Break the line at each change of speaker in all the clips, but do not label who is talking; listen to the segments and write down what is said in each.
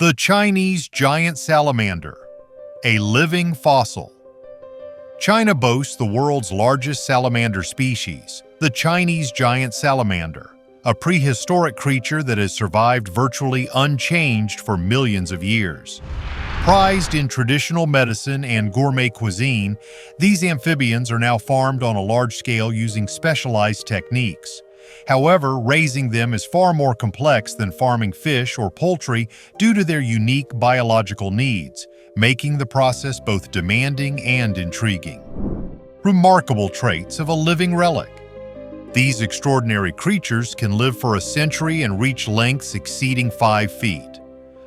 The Chinese giant salamander, a living fossil. China boasts the world's largest salamander species, the Chinese giant salamander, a prehistoric creature that has survived virtually unchanged for millions of years. Prized in traditional medicine and gourmet cuisine, these amphibians are now farmed on a large scale using specialized techniques. However, raising them is far more complex than farming fish or poultry due to their unique biological needs, making the process both demanding and intriguing. Remarkable traits of a living relic. These extraordinary creatures can live for a century and reach lengths exceeding 5 feet.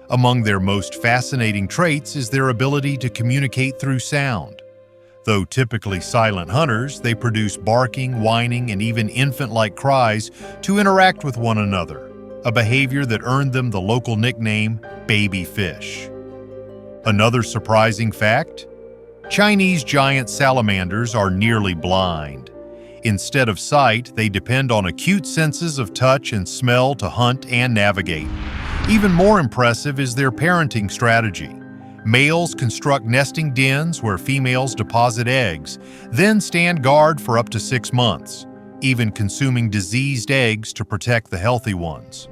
Among their most fascinating traits is their ability to communicate through sound. Though typically silent hunters, they produce barking, whining, and even infant-like cries to interact with one another, a behavior that earned them the local nickname baby fish. Another surprising fact: Chinese giant salamanders are nearly blind. Instead of sight, they depend on acute senses of touch and smell to hunt and navigate. Even more impressive is their parenting strategy. Males construct nesting dens where females deposit eggs, then stand guard for up to 6 months, even consuming diseased eggs to protect the healthy ones.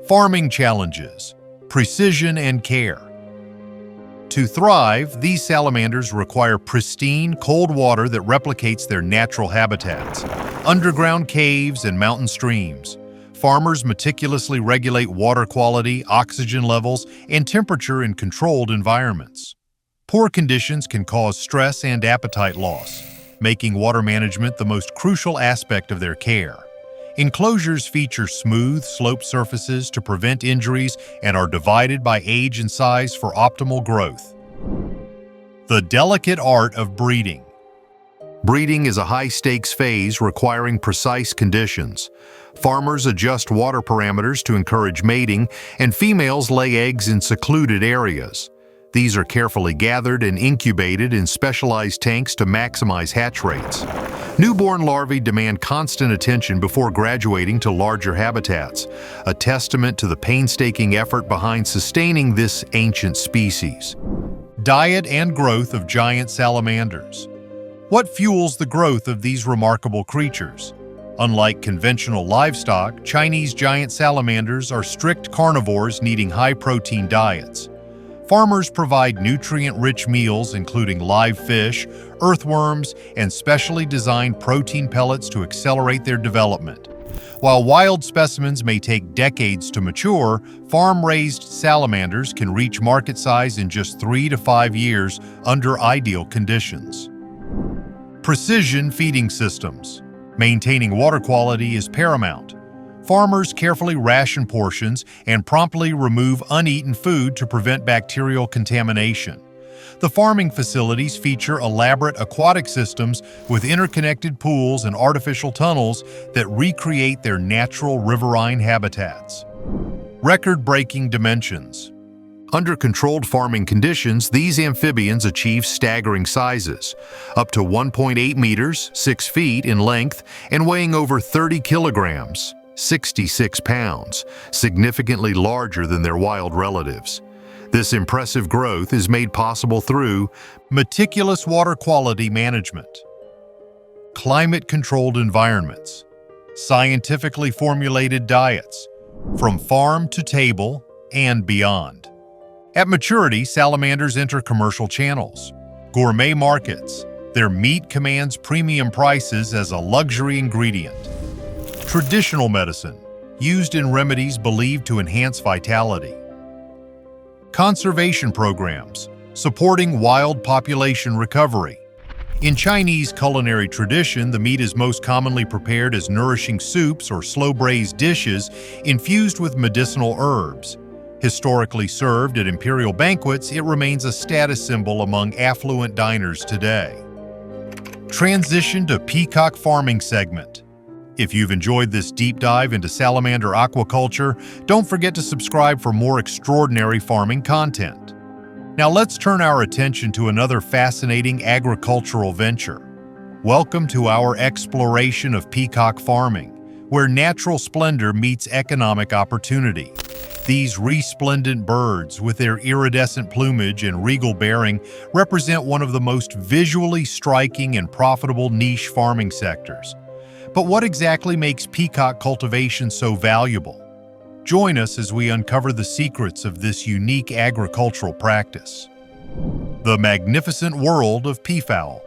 Farming challenges: precision and care. To thrive, these salamanders require pristine, cold water that replicates their natural habitats, underground caves and mountain streams. Farmers meticulously regulate water quality, oxygen levels, and temperature in controlled environments. Poor conditions can cause stress and appetite loss, making water management the most crucial aspect of their care. Enclosures feature smooth, sloped surfaces to prevent injuries and are divided by age and size for optimal growth. The delicate art of breeding. Breeding is a high-stakes phase requiring precise conditions. Farmers adjust water parameters to encourage mating, and females lay eggs in secluded areas. These are carefully gathered and incubated in specialized tanks to maximize hatch rates. Newborn larvae demand constant attention before graduating to larger habitats, a testament to the painstaking effort behind sustaining this ancient species. Diet and growth of giant salamanders. What fuels the growth of these remarkable creatures? Unlike conventional livestock, Chinese giant salamanders are strict carnivores needing high-protein diets. Farmers provide nutrient-rich meals including live fish, earthworms, and specially designed protein pellets to accelerate their development. While wild specimens may take decades to mature, farm-raised salamanders can reach market size in just 3 to 5 years under ideal conditions. Precision feeding systems. Maintaining water quality is paramount. Farmers carefully ration portions and promptly remove uneaten food to prevent bacterial contamination. The farming facilities feature elaborate aquatic systems with interconnected pools and artificial tunnels that recreate their natural riverine habitats. Record-breaking dimensions. Under controlled farming conditions, these amphibians achieve staggering sizes, up to 1.8 meters, 6 feet in length, and weighing over 30 kilograms, 66 pounds, significantly larger than their wild relatives. This impressive growth is made possible through meticulous water quality management, climate-controlled environments, scientifically formulated diets, from farm to table and beyond. At maturity, salamanders enter commercial channels, gourmet markets. Their meat commands premium prices as a luxury ingredient. Traditional medicine, used in remedies believed to enhance vitality. Conservation programs, supporting wild population recovery. In Chinese culinary tradition, the meat is most commonly prepared as nourishing soups or slow-braised dishes infused with medicinal herbs. Historically served at imperial banquets, it remains a status symbol among affluent diners today. Transition to peacock farming segment. If you've enjoyed this deep dive into salamander aquaculture, don't forget to subscribe for more extraordinary farming content. Now let's turn our attention to another fascinating agricultural venture. Welcome to our exploration of peacock farming, where natural splendor meets economic opportunity. These resplendent birds, with their iridescent plumage and regal bearing, represent one of the most visually striking and profitable niche farming sectors. But what exactly makes peacock cultivation so valuable? Join us as we uncover the secrets of this unique agricultural practice. The magnificent world of peafowl.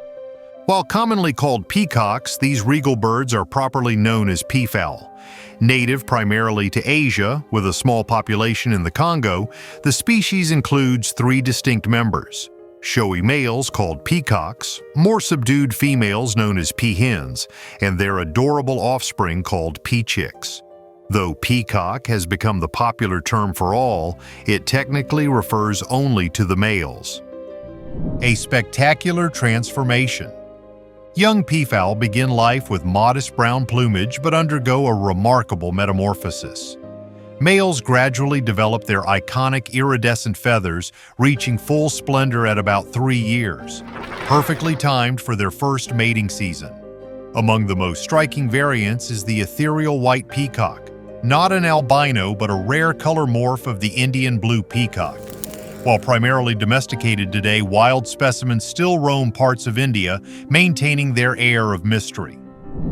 While commonly called peacocks, these regal birds are properly known as peafowl. Native primarily to Asia, with a small population in the Congo, the species includes three distinct members: showy males called peacocks, more subdued females known as peahens, and their adorable offspring called peachicks. Though peacock has become the popular term for all, it technically refers only to the males. A spectacular transformation. Young peafowl begin life with modest brown plumage but undergo a remarkable metamorphosis. Males gradually develop their iconic iridescent feathers, reaching full splendor at about 3 years, perfectly timed for their first mating season. Among the most striking variants is the ethereal white peacock, not an albino but a rare color morph of the Indian blue peacock. While primarily domesticated today, wild specimens still roam parts of India, maintaining their air of mystery.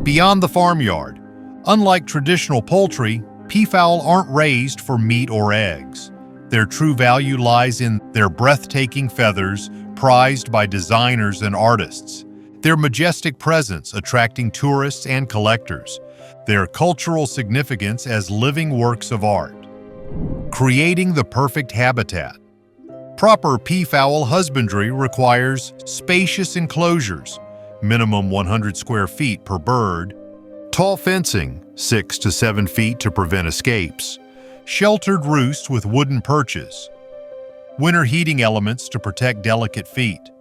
Beyond the farmyard, unlike traditional poultry, peafowl aren't raised for meat or eggs. Their true value lies in their breathtaking feathers, prized by designers and artists, their majestic presence attracting tourists and collectors, their cultural significance as living works of art. Creating the perfect habitat. Proper peafowl husbandry requires spacious enclosures, minimum 100 square feet per bird, tall fencing, 6 to 7 feet to prevent escapes, sheltered roosts with wooden perches, winter heating elements to protect delicate feet.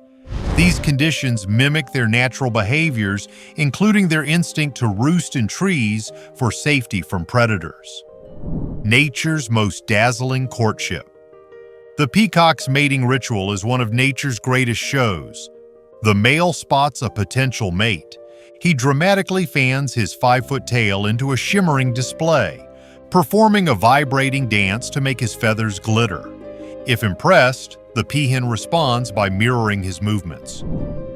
These conditions mimic their natural behaviors, including their instinct to roost in trees for safety from predators. Nature's most dazzling courtship. The peacock's mating ritual is one of nature's greatest shows. The male spots a potential mate. He dramatically fans his 5-foot tail into a shimmering display, performing a vibrating dance to make his feathers glitter. If impressed, the peahen responds by mirroring his movements.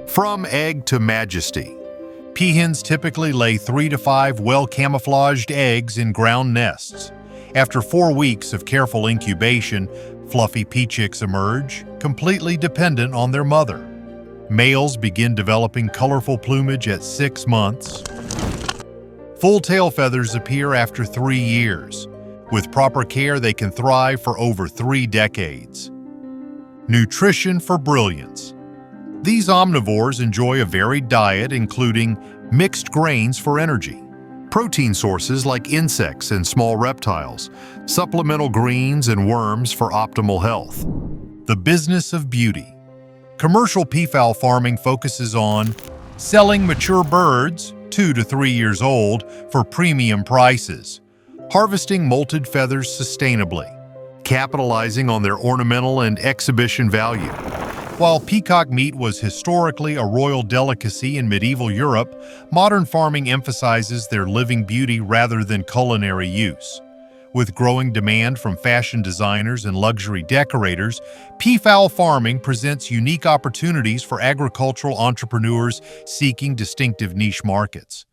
From egg to majesty. Peahens typically lay 3 to 5 well-camouflaged eggs in ground nests. After 4 weeks of careful incubation, fluffy peachicks emerge, completely dependent on their mother. Males begin developing colorful plumage at 6 months. Full tail feathers appear after 3 years. With proper care, they can thrive for over 3 decades. Nutrition for brilliance. These omnivores enjoy a varied diet, including mixed grains for energy, protein sources like insects and small reptiles, supplemental greens and worms for optimal health. The business of beauty. Commercial peafowl farming focuses on selling mature birds, 2 to 3 years old, for premium prices, harvesting molted feathers sustainably, capitalizing on their ornamental and exhibition value. While peacock meat was historically a royal delicacy in medieval Europe, modern farming emphasizes their living beauty rather than culinary use. With growing demand from fashion designers and luxury decorators, peafowl farming presents unique opportunities for agricultural entrepreneurs seeking distinctive niche markets.